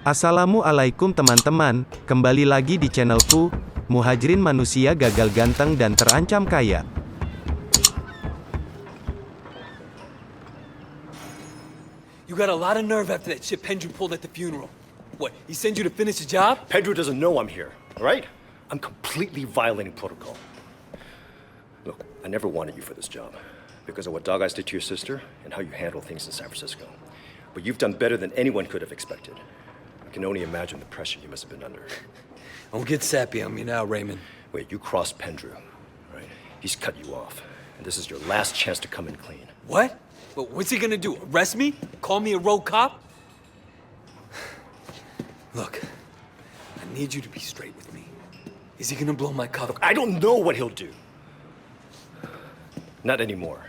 Assalamualaikum teman-teman, kembali lagi di channelku, Muhajirin Manusia Gagal Ganteng dan Terancam Kaya. You got a lot of nerve after that shit Pendrew pulled at the funeral. What, he sent you to finish the job? Pendrew doesn't know I'm here, all right? I'm completely violating protocol. Look, I never wanted you for this job because of what Dog Eyes did to your sister and how you handle things in San Francisco. But you've done better than anyone could have expected. I can only imagine the pressure you must have been under. Don't get sappy on me now, Raymond. Wait, you crossed Pendrew, right? He's cut you off, and this is your last chance to come in clean. What? But what's he gonna do? Arrest me? Call me a rogue cop? Look, I need you to be straight with me. Is he gonna blow my cover? I don't know what he'll do. Not anymore.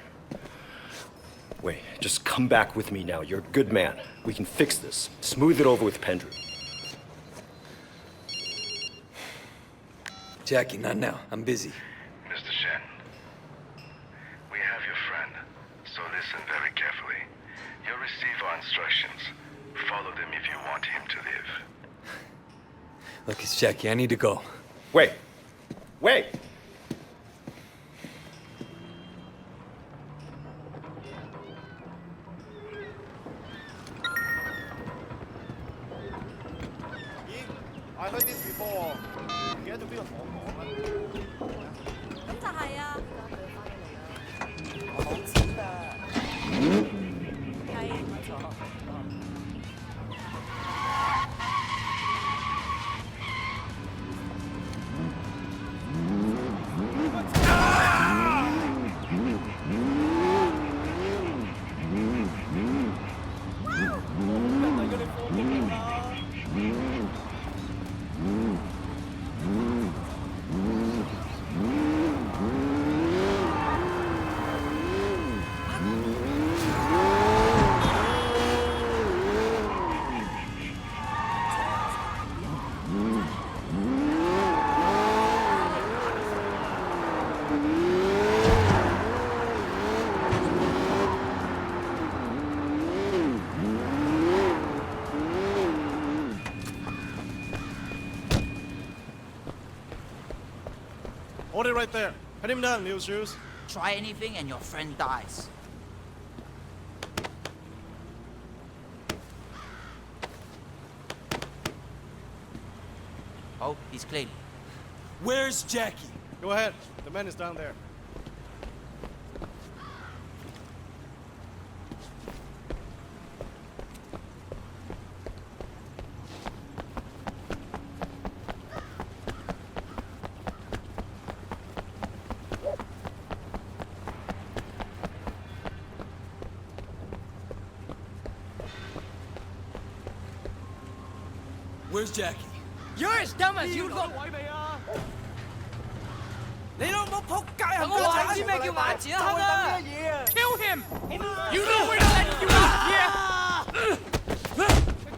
Wait, just come back with me now. You're a good man. We can fix this. Smooth it over with Pendrew. Jackie, not now. I'm busy. Mr. Shen, we have your friend, so listen very carefully. You'll receive our instructions. Follow them if you want him to live. Look, it's Jackie. I need to go. Wait. Wait! I heard this before. 唔記得咗邊個同我講啊？咁就係啊，我講真㗎。係冇錯。Hold it right there. Put him down, Mule Shoes. Try anything and your friend dies. Oh, he's clean. Where's Jackie? Go ahead. The man is down there. Where's Jackie? You're as dumb as you look. 你老母仆街啊！我話你知咩叫還錢啊！做乜嘢啊？ Kill him! You know we're not letting you out here!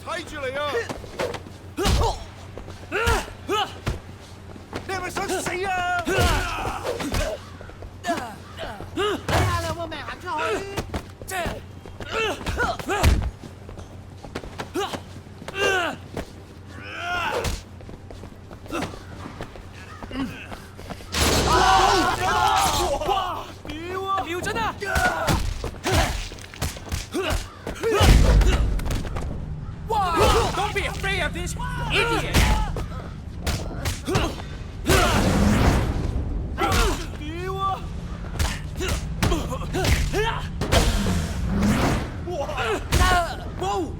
睇住你啊！你係咪想死啊？睇下你有冇命行出去。瞄準啊！ Don't be afraid of this idiot! Whoa!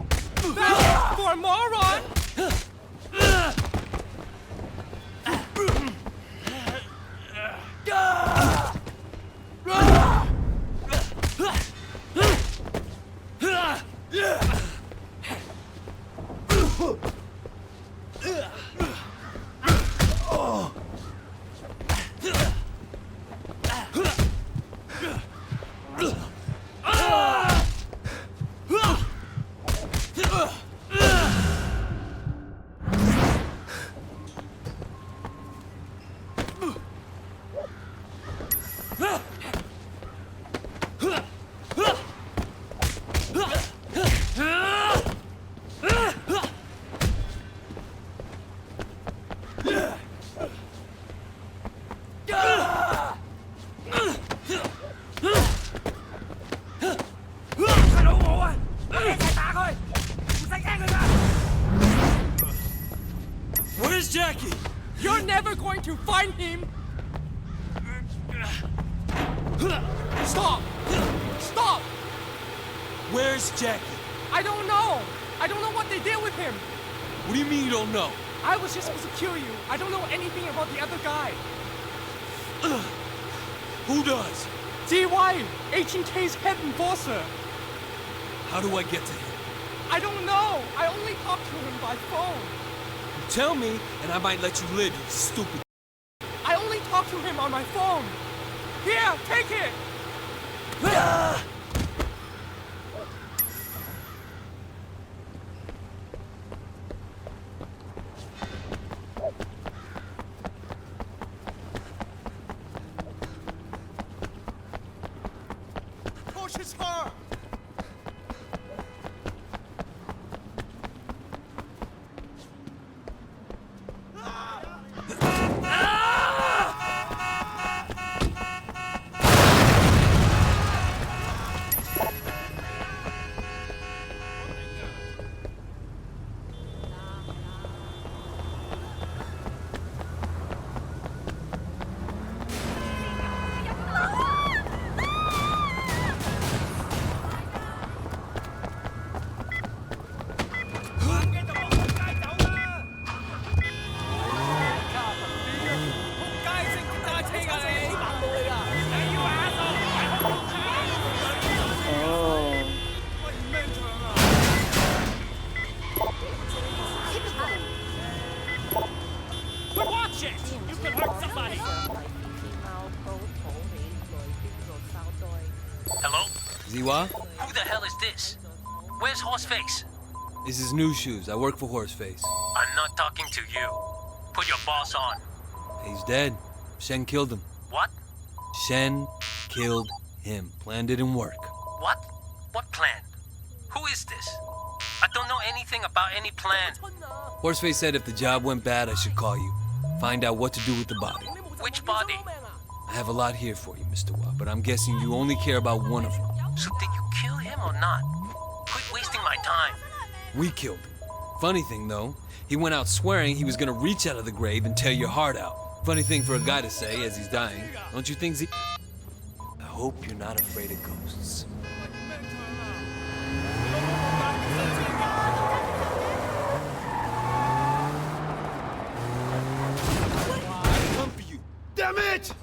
For a moron! Jackie! You're never going to find him! Stop! Stop! Where's Jackie? I don't know! I don't know what they did with him! What do you mean you don't know? I was just supposed to kill you. I don't know anything about the other guy. Who does? DY, HNK's head enforcer. How do I get to him? I don't know. I only talked to him by phone. Tell me, and I might let you live, you stupid. I only talked to him on my phone. Here, take it. Push his her! But watch it. You could hurt somebody. Hello? Ziwa? Who the hell is this? Where's Horseface? This is New Shoes. I work for Horseface. I'm not talking to you. Put your boss on. He's dead. Shen killed him. What? Shen killed him. Plan didn't work. What? What plan? Who is this? I don't know anything about any plan. Horseface said if the job went bad, I should call you. Find out what to do with the body. Which body? I have a lot here for you, Mr. Wa, but I'm guessing you only care about one of them. So did you kill him or not? Quit wasting my time. We killed him. Funny thing, though, he went out swearing he was gonna reach out of the grave and tear your heart out. Funny thing for a guy to say as he's dying. Don't you think, Z? I hope you're not afraid of ghosts. I come for you. Damn it!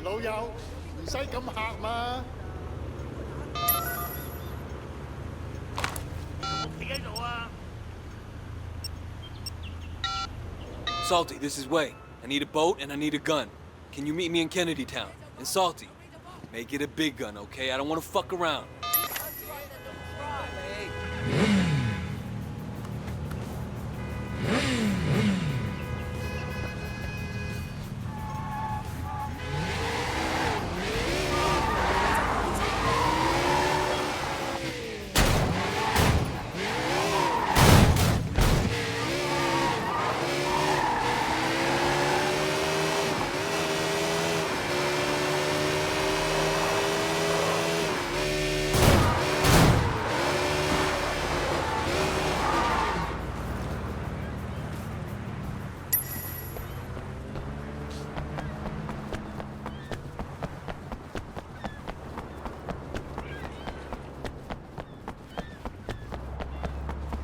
老友，唔使咁嚇嘛。Salty, this is Wei. I need a boat and I need a gun. Can you meet me in Kennedy Town? And Salty, make it a big gun, okay? I don't want to fuck around.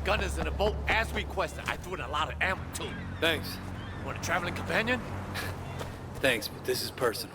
Gun is in the boat as requested. I threw in a lot of ammo too. Thanks. Want a traveling companion? Thanks, but this is personal.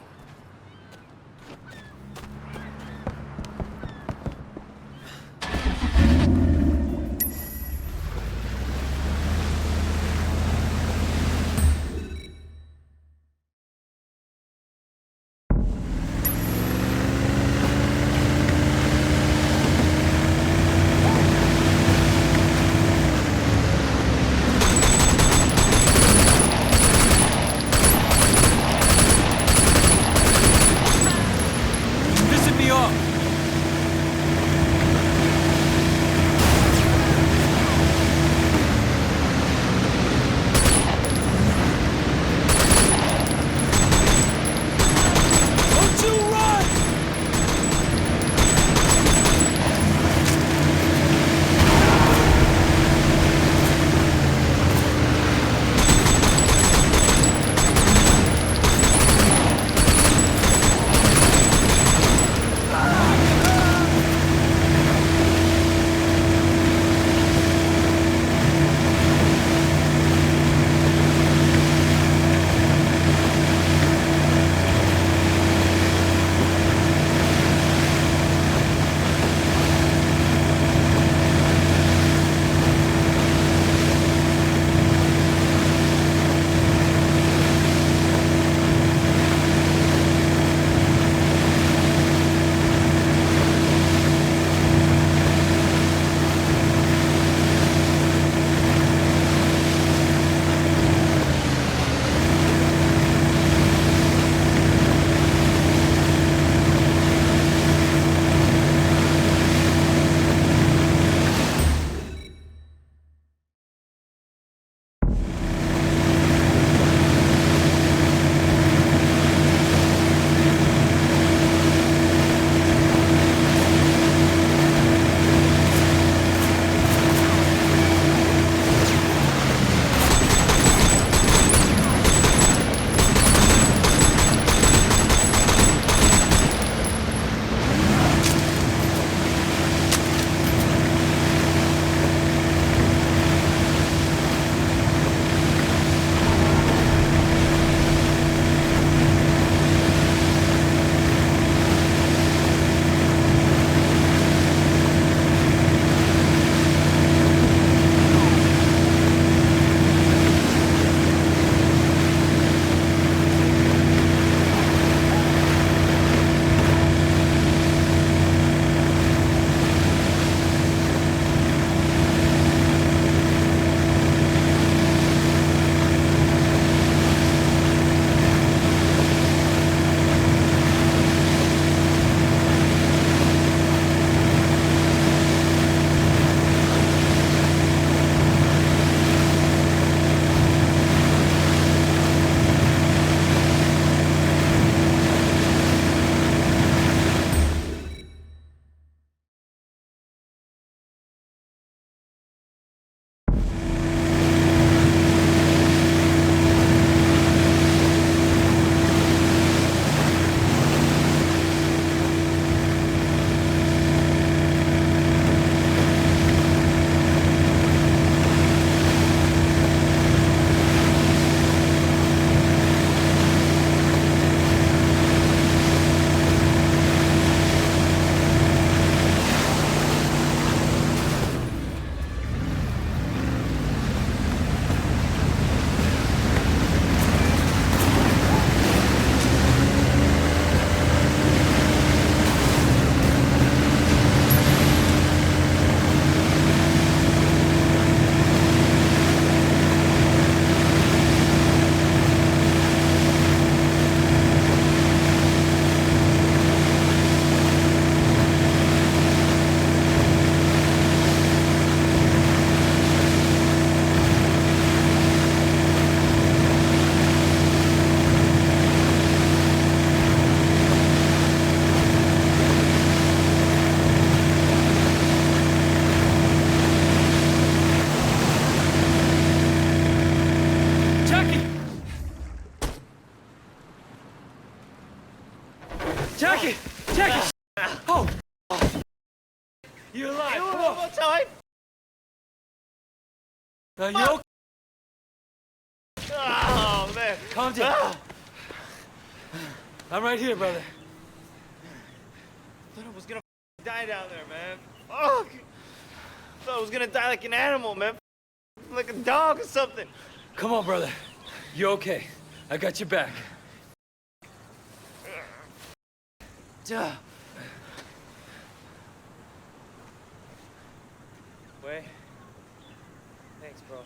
Jackie! Jackie! Oh! You're alive! Come on! You okay? Oh, man. Calm down. I'm right here, brother. I thought I was gonna die down there, man. Fuck! I thought I was gonna die like an animal, man. Like a dog or something. Come on, brother. You're okay. I got your back. Wait. Thanks, bro.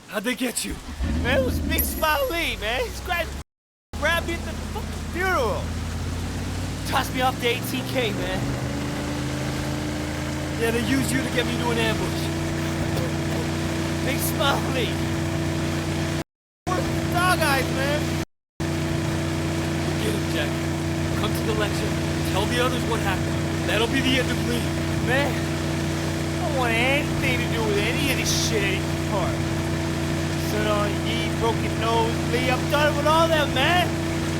How'd they get you? Man, it was Big Smile Lee, man. He grabbed me at the fucking funeral. Tossed me off the ATK, man. Yeah, they used you to get me into an ambush. Big Smile Lee. Dog eyes, man. Get him, Jack. Come to the lecture. Tell the others what happened. That'll be the end of Lee. Man, I don't want anything to do with any of this shit anymore. Son on Yi, broken nose, Lee, I'm done with all them, man.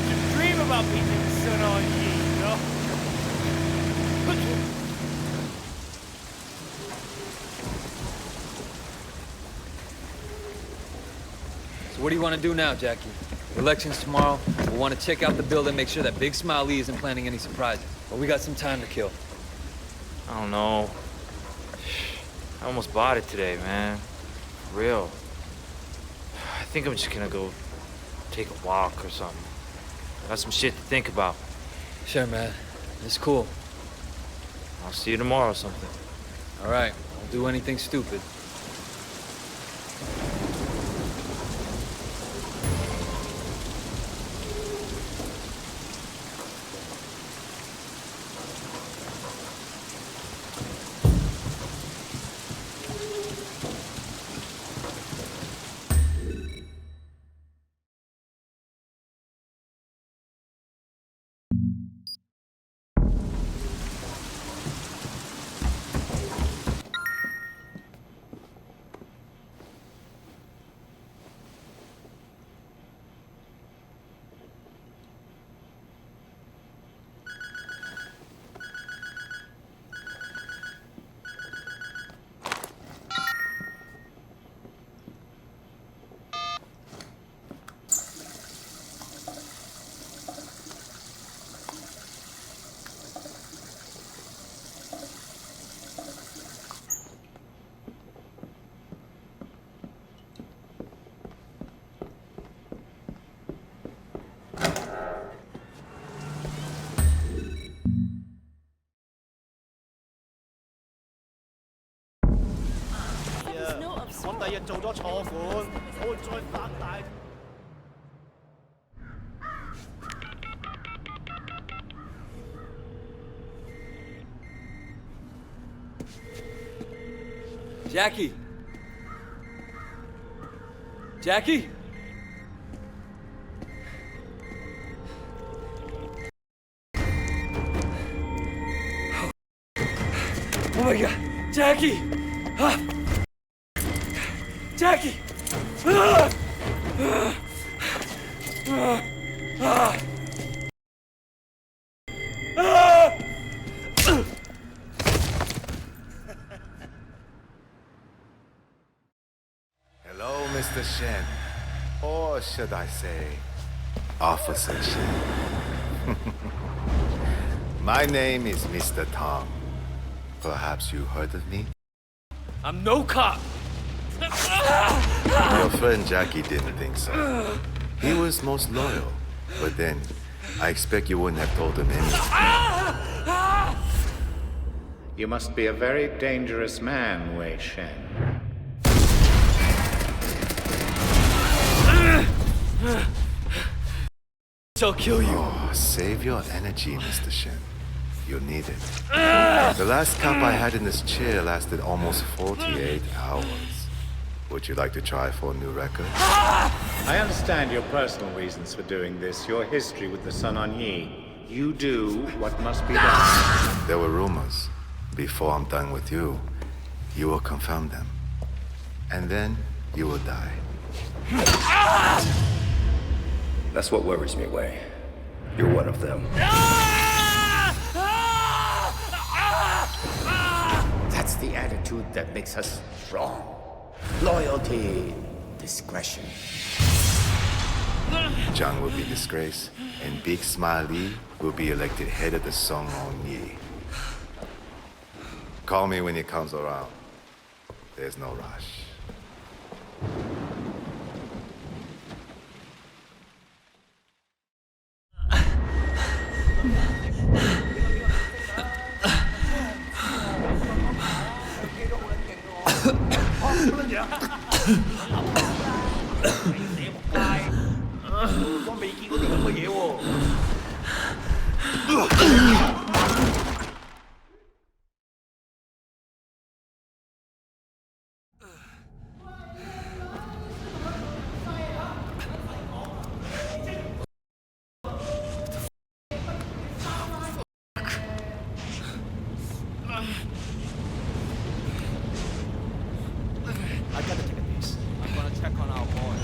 Just dream about me named Son on Yi, you know? So what do you want to do now, Jackie? The election's tomorrow. We want to check out the building, make sure that Big Smile Lee isn't planning any surprises. But we got some time to kill. I don't know. I almost bought it today, man. For real. I think I'm just gonna go take a walk or something. I got some shit to think about. Sure, man. It's cool. I'll see you tomorrow or something. All right. Don't do anything stupid. Jackie! Jackie? Oh my God! Jackie! Ah! Jackie! Ah! Ah! Ah! Ah! Ah! Hello, Mr. Shen. Or should I say, Officer Shen. My name is Mr. Tong. Perhaps you heard of me? I'm no cop! Your friend Jackie didn't think so. He was most loyal, but then I expect you wouldn't have told him anything. You must be a very dangerous man, Wei Shen. I'll kill you. Oh, save your energy, Mr. Shen. You'll need it. The last cup I had in this chair lasted almost 48 hours. Would you like to try for a new record? I understand your personal reasons for doing this, your history with the Sun On Yi. You do what must be done. There were rumors. Before I'm done with you, you will confirm them. And then you will die. That's what worries me, Wei. You're one of them. That's the attitude that makes us strong. Loyalty, discretion. Zhang will be disgraced, and Big Smile Li will be elected head of the Song On Yi. Call me when he comes around. There's no rush. I gotta take a piece. I'm gonna check on our boy.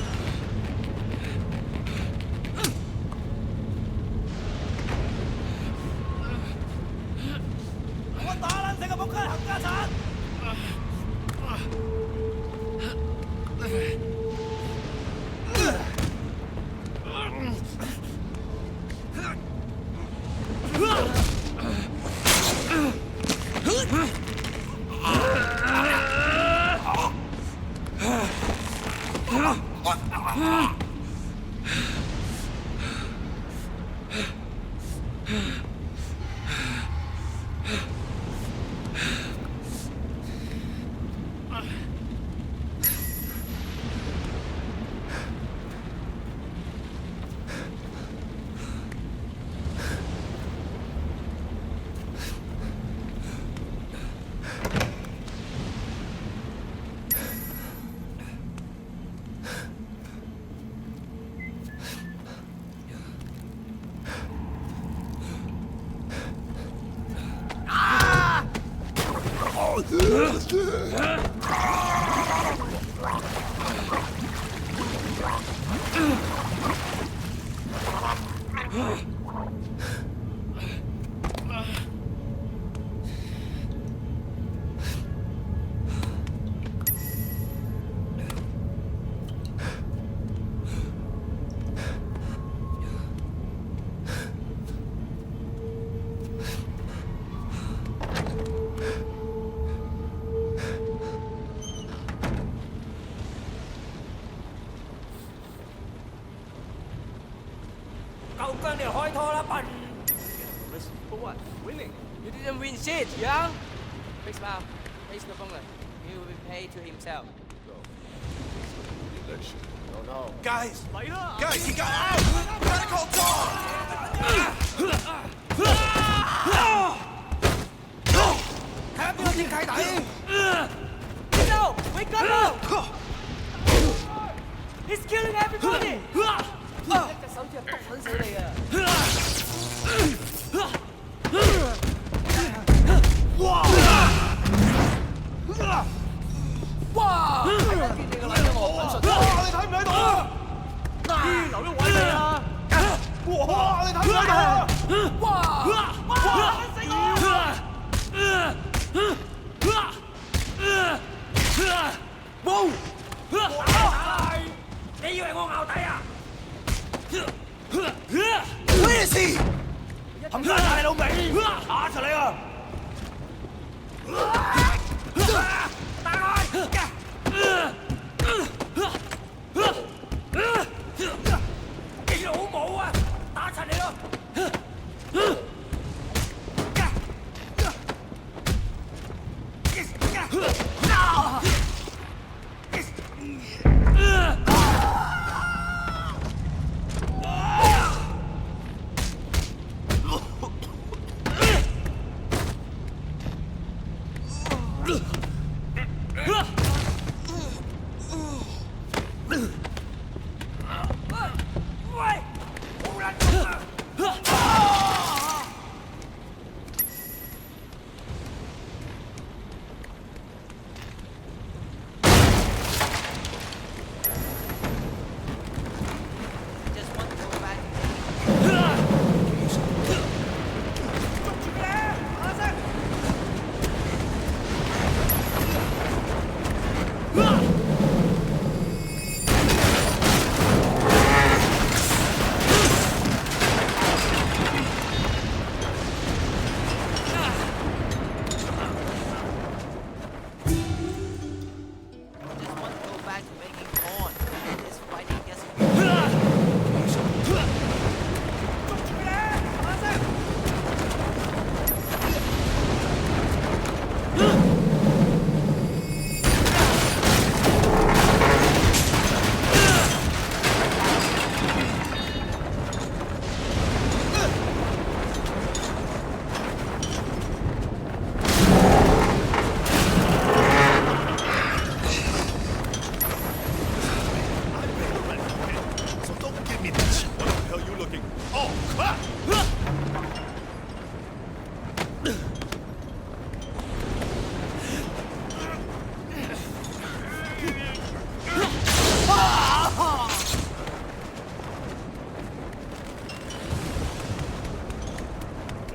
For what? Winning. You didn't win shit, young. Big smile. Face the phone. He will be paid to himself. No. Guys! Guys, he got out! Gotta call Tom! No! Wake up now! He's killing everybody! 隻手指係篤撚死你啊！哇！睇得見你個撚樣我品術！哇！你睇唔睇到啊？咦，留咗位未啊？哇！你睇唔睇到啊？哇！哇！死我！冇！你以為我咬底啊？咩事？冚家大老味，打出嚟啊！打開！你老母啊！打柒你咯！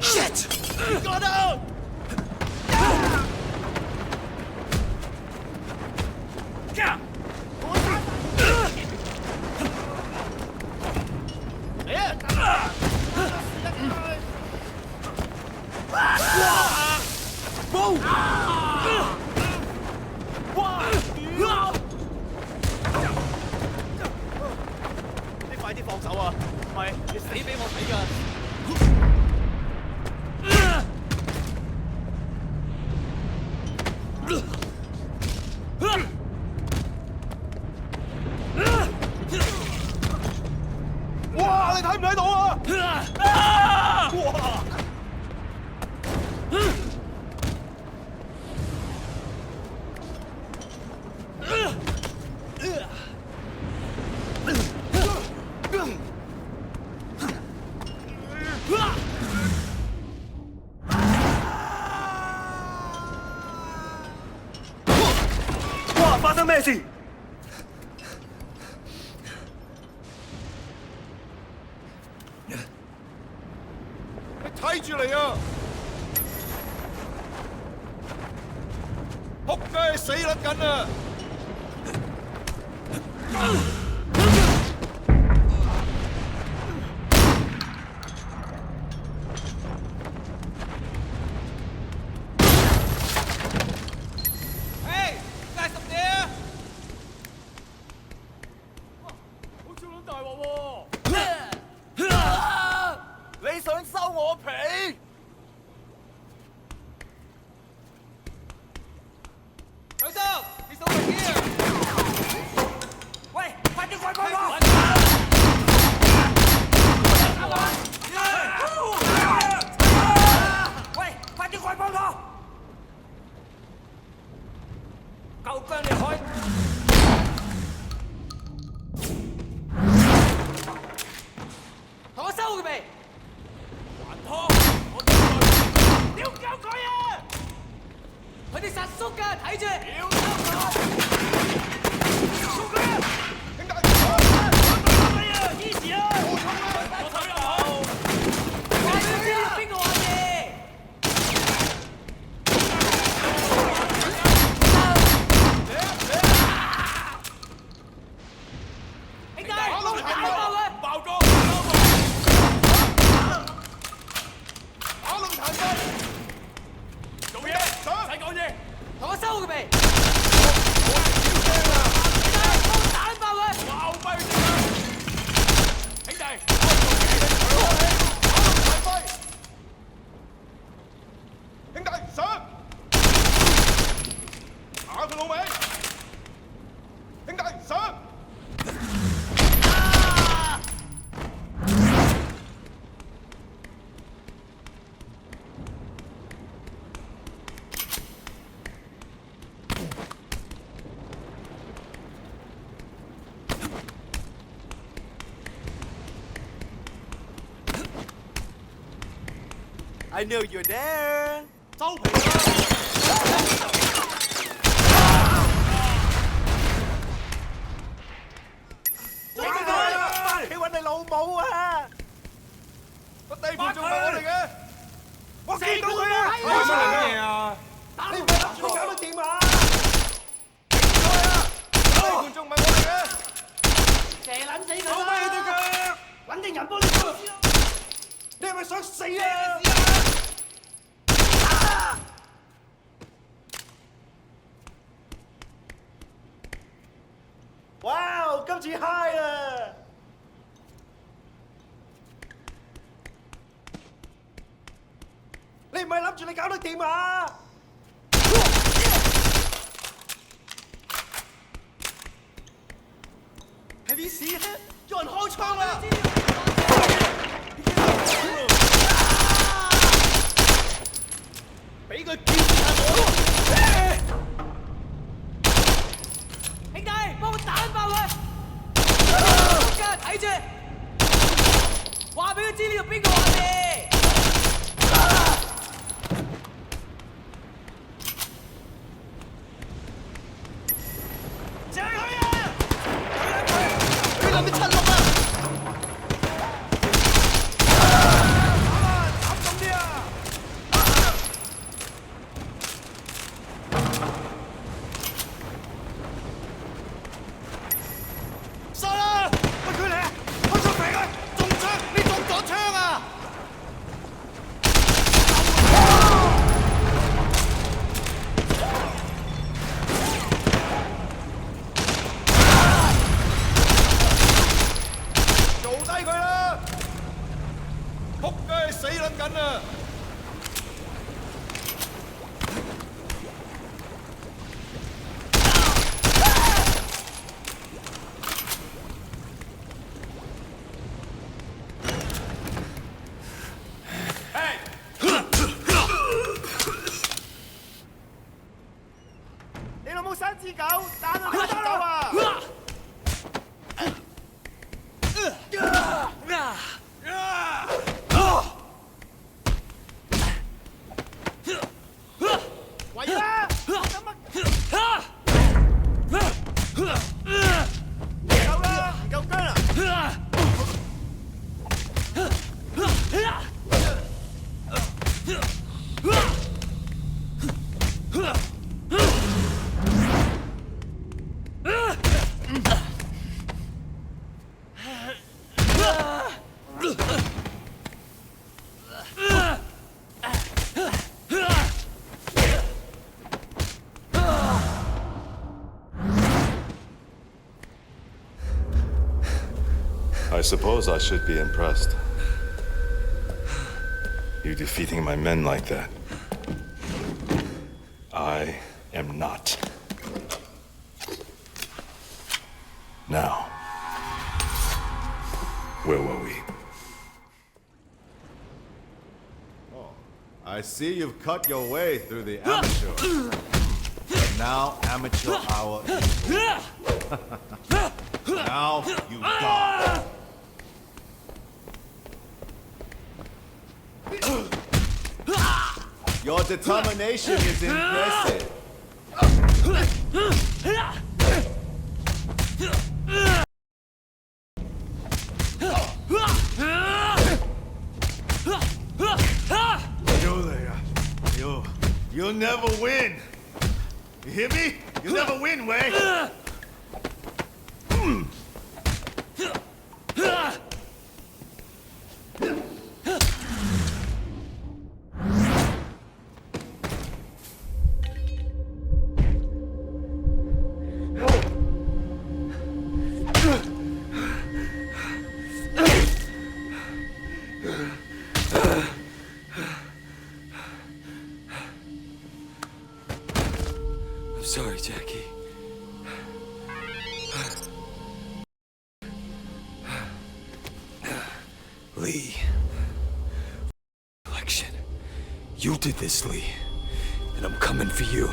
Shit! Got out!你快啲放手啊！唔係你死俾我睇㗎！ 哇！你睇唔睇到啊？哇！哇！發生咩事？ 睇住嚟啊！仆街死甩緊啊！嘿，介十嘢啊！好似撚大鑊喎！ 你想收我皮？強生，你手嚟啲啊！喂，快啲過嚟幫我！喂，快啲過嚟幫我！夠姜你開！同我收佢未？ 屌鳩佢啊！佢哋實縮㗎，睇住！屌鳩佢！縮佢啊！兄弟，你啊，支持啊！我睇入口。快啲知邊個話嘢？兄弟，打爆佢！爆咗！ 做嘢，唔使講嘢，同我收佢未？我打爆佢！爆跛佢！兄弟，兄弟上，打佢老味！兄弟上！ I know you're there。收皮啦！追住佢！翻去揾你老母啊！個地盤仲係我哋嘅，我見到佢啊！你乜嘢啊？你唔係諗住搞到掂啊？停開啊！地盤仲唔係我哋嘅，射撚死佢啦！攞咩對腳？揾定人幫你做。你係咪想死啊？ 哇！今次 high 啦！你唔係諗住你搞得掂啊？睇啲屎啊！有人開槍啦！俾佢見下我！兄弟，幫我打爆佢！睇住！哇！話俾佢知呢度邊個話事。射佢啊！佢諗啲七碌啊！斬重啲啊！殺啦！喂佢嚟啊！開槍俾佢！中槍！你中咗槍啊！做低佢啦！仆街死撚緊啊！你老母生隻狗，打到條狗啊！喂啦！夠啦，唔夠姜啦！I suppose I should be impressed. You defeating my men like that. I am not. Now, where were we? Oh, I see you've cut your way through the amateur. But now amateur hour is over. Now you die. Your determination is impressive. You there. You'll never win. You hear me? You'll never win, Wei. I'm sorry, Jackie. Lee. Election. You did this, Lee. And I'm coming for you.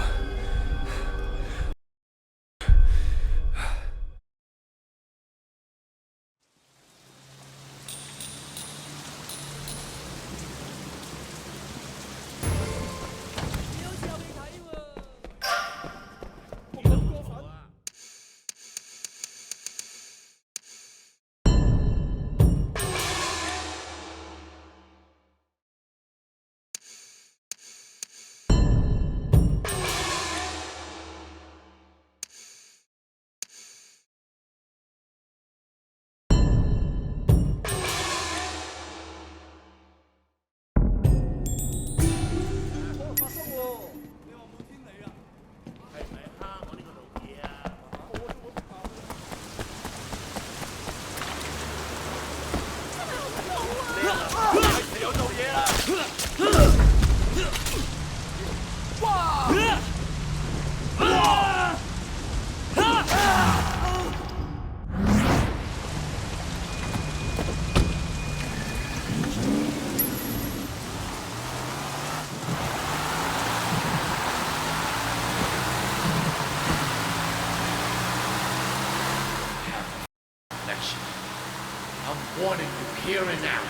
I'm warning you here and now.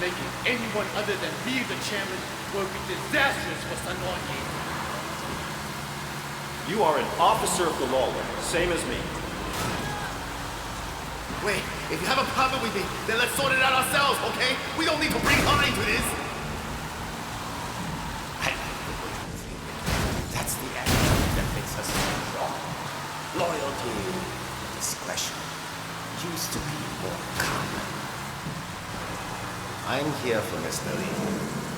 Making anyone other than me the chairman will be disastrous for Sun On Yi. You are an officer of the law, same as me. Wait, if you have a problem with me, then let's sort it out ourselves, okay? We don't need to bring Han into this. That's the attitude that makes us strong. Loyalty, discretion used to be more common. I'm here for Mr. Lee.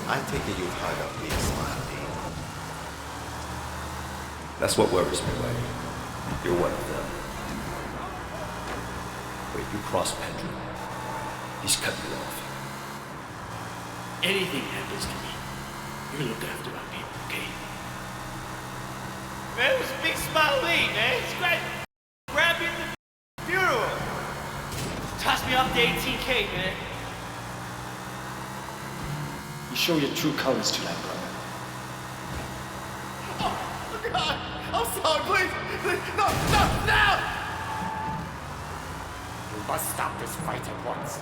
I take it you've heard of Big Smile Lee. That's what worries me, Wei. You're one of them. Wait, you cross Pedro. He's cut you off. Anything happens to me, you look after my people, okay? Man, it was Big Smile Lee, man. He's great. Grab me at the funeral. Toss me off the 18K, man. You show your true colors tonight, brother. Oh, God! I'm sorry, please! No! We must stop this fight at once.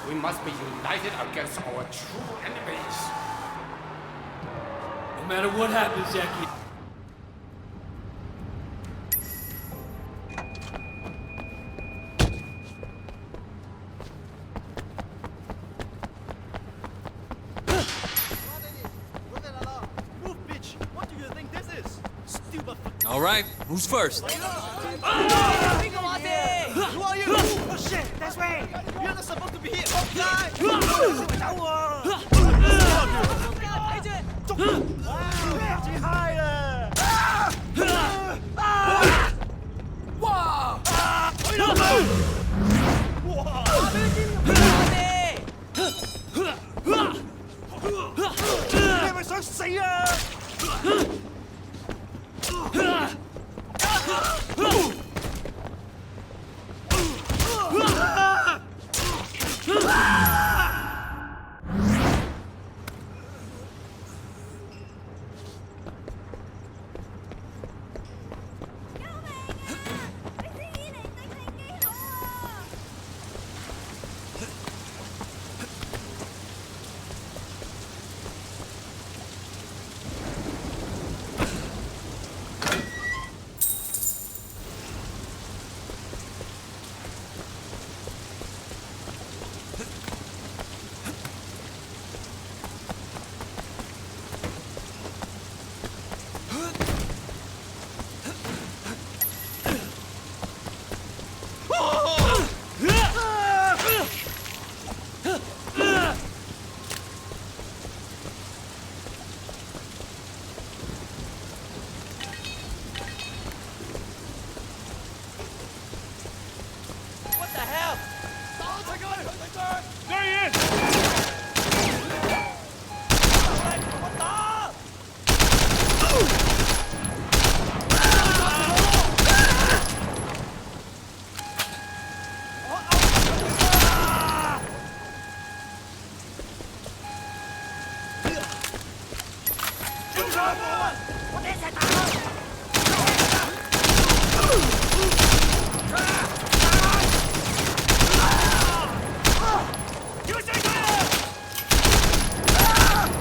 We must be united against our true enemies. No matter what happens, Jackie. All right, who's first? Who are you? Oh shit, that's right. You're not supposed to be here.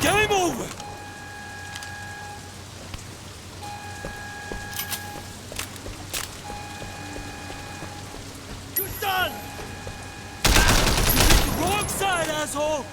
Game over! You're done! You picked the wrong side, asshole!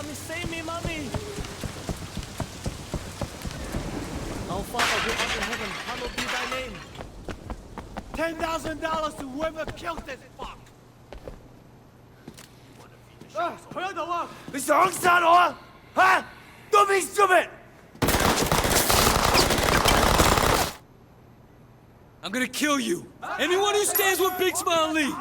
mommy, save me, mommy! Our Father who art in heaven, hallowed be thy name. $10,000 to whoever killed this fuck! 佢喺度啊！你想殺我啊？嚇 ！Don't be stupid! I'm gonna kill you! Anyone who stands with Big Smile Lee!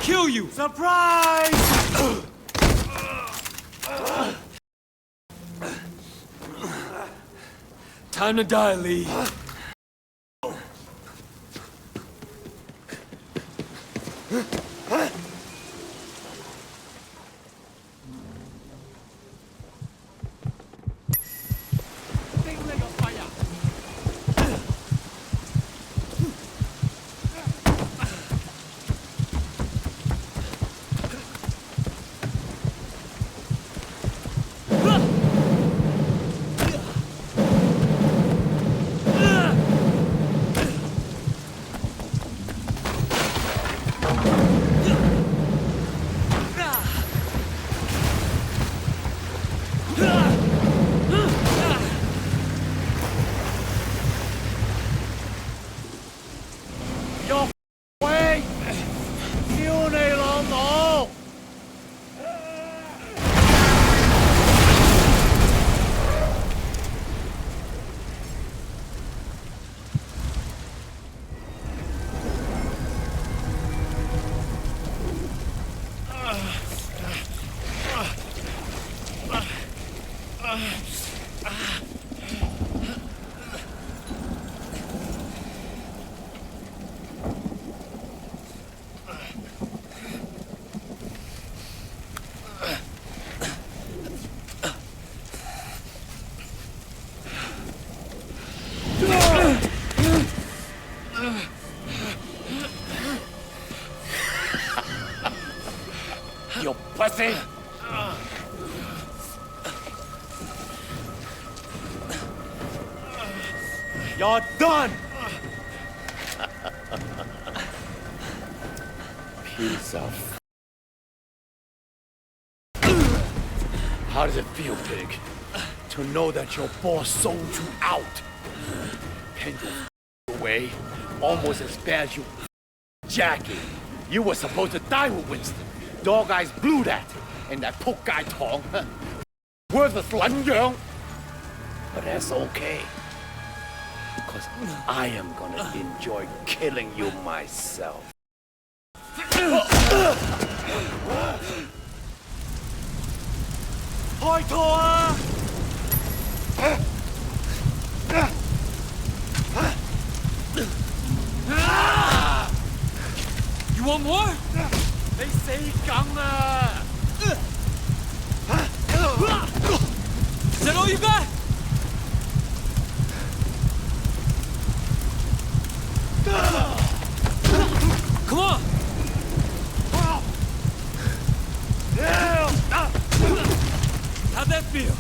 Kill you! Surprise! Time to die, Lee. You pussy! You're done! Piece of... How does it feel, pig? To know that your boss sold you out? And you away almost as bad as you Jackie. You were supposed to die with Winston. Dog Eyes blew that. And that poke guy Tong. Worthless 撚樣. But that's okay. Because I am gonna enjoy killing you myself. 開拖啊！ You want more? 你死梗啊！ Is that all you got? Come on! How'd that feel?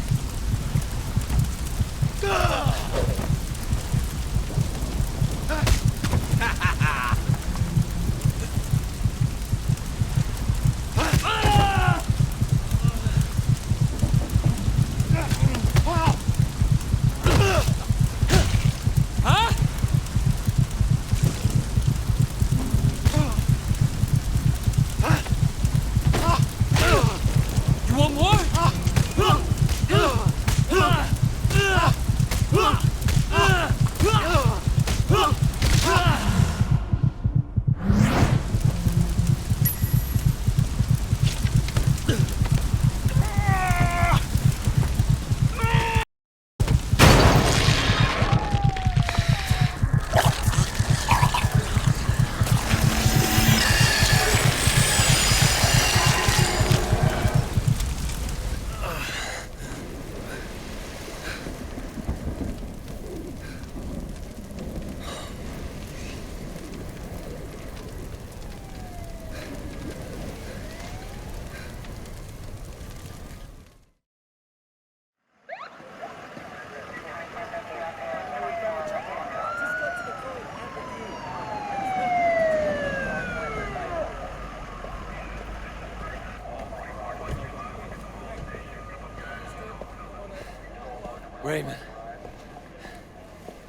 Raymond.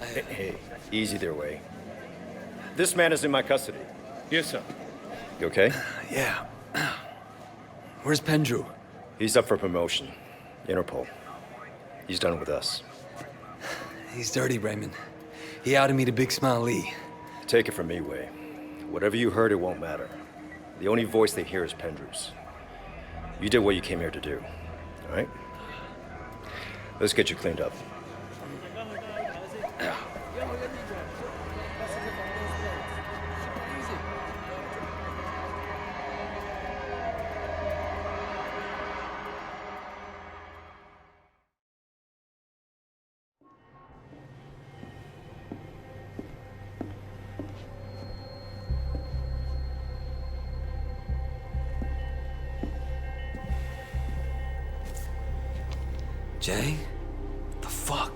Hey, easy there, Wei. This man is in my custody. Yes, sir. You okay? Yeah. Where's Pendrew? He's up for promotion. Interpol. He's done with us. He's dirty, Raymond. He outed me to Big Smile Lee. Take it from me, Wei. Whatever you heard, it won't matter. The only voice they hear is Pendrew's. You did what you came here to do, all right? Let's get you cleaned up. Jay? The fuck?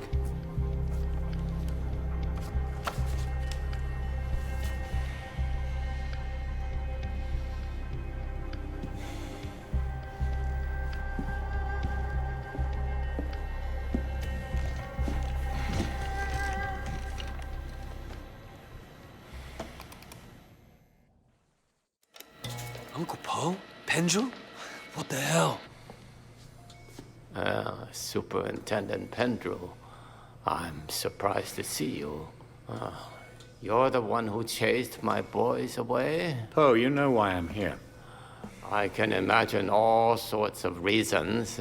Uncle Po? Pendrew? What the hell? Superintendent Pendrew, I'm surprised to see you. You're the one who chased my boys away? Poe, you know why I'm here. I can imagine all sorts of reasons.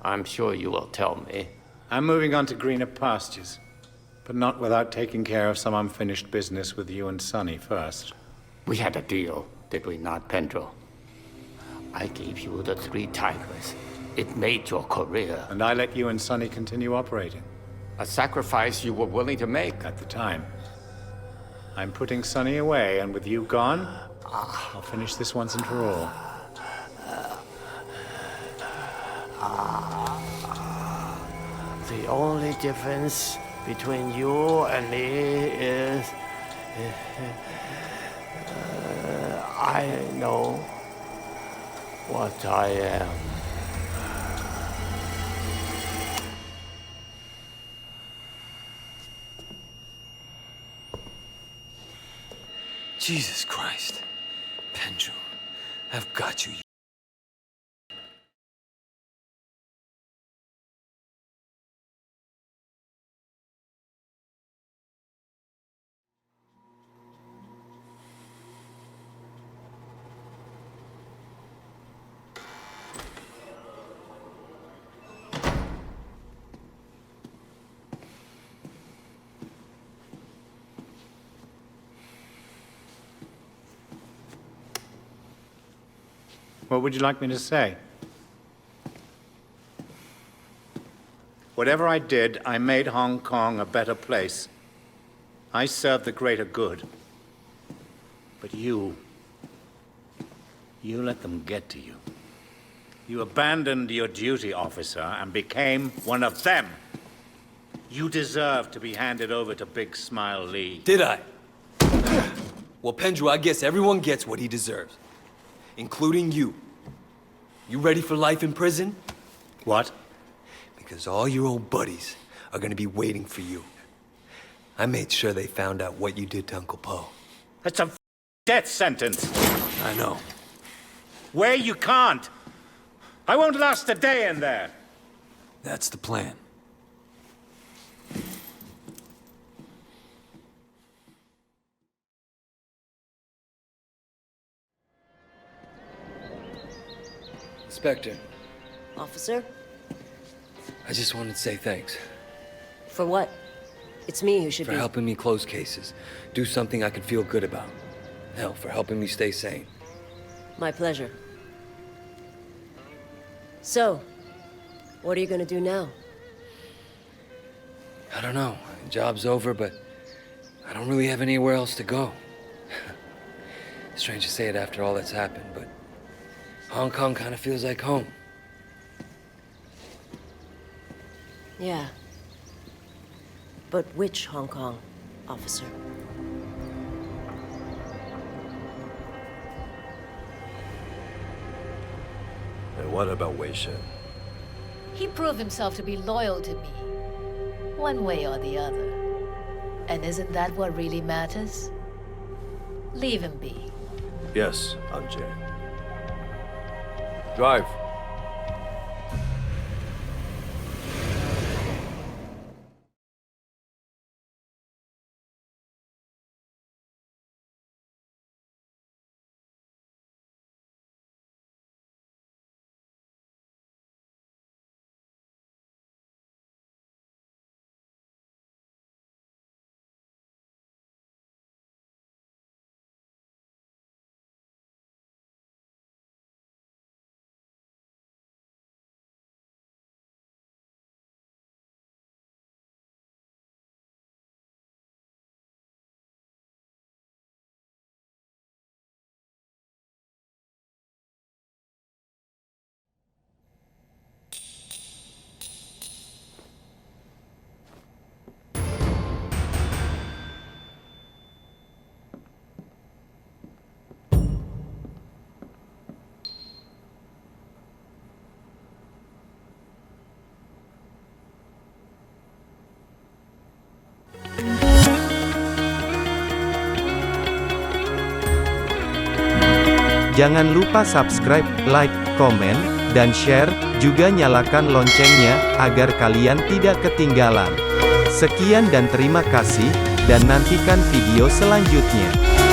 I'm sure you will tell me. I'm moving on to greener pastures, but not without taking care of some unfinished business with you and Sonny first. We had a deal, did we not, Pendrew? I gave you the 3 tigers. It made your career. And I let you and Sonny continue operating. A sacrifice you were willing to make. At the time. I'm putting Sonny away, and with you gone, I'll finish this once and for all. The only difference between you and me is... I know what I am. Jesus Christ. Pendrew, I've got you. What would you like me to say? Whatever I did, I made Hong Kong a better place. I served the greater good. But you let them get to you. You abandoned your duty, officer, and became one of them. You deserve to be handed over to Big Smile Lee. Did I? Well, Pendrew, I guess everyone gets what he deserves. Including you. You ready for life in prison? What? Because all your old buddies are gonna be waiting for you. I made sure they found out what you did to Uncle Po. That's a death sentence. I know. Where you can't. I won't last a day in there. That's the plan. Inspector. Officer? I just wanted to say thanks. For what? It's me who should For be... helping me close cases. Do something I can feel good about. Hell, for helping me stay sane. My pleasure. So, what are you gonna do now? I don't know. Job's over, but I don't really have anywhere else to go. Strange to say it after all that's happened, but Hong Kong kind of feels like home. Yeah. But which Hong Kong, officer? And what about Wei Shen? He proved himself to be loyal to me. one way or the other. And isn't that what really matters? Leave him be. Yes, Anjay. Drive. Jangan lupa subscribe, like, komen, dan share, juga nyalakan loncengnya, agar kalian tidak ketinggalan. Sekian dan terima kasih, dan nantikan video selanjutnya.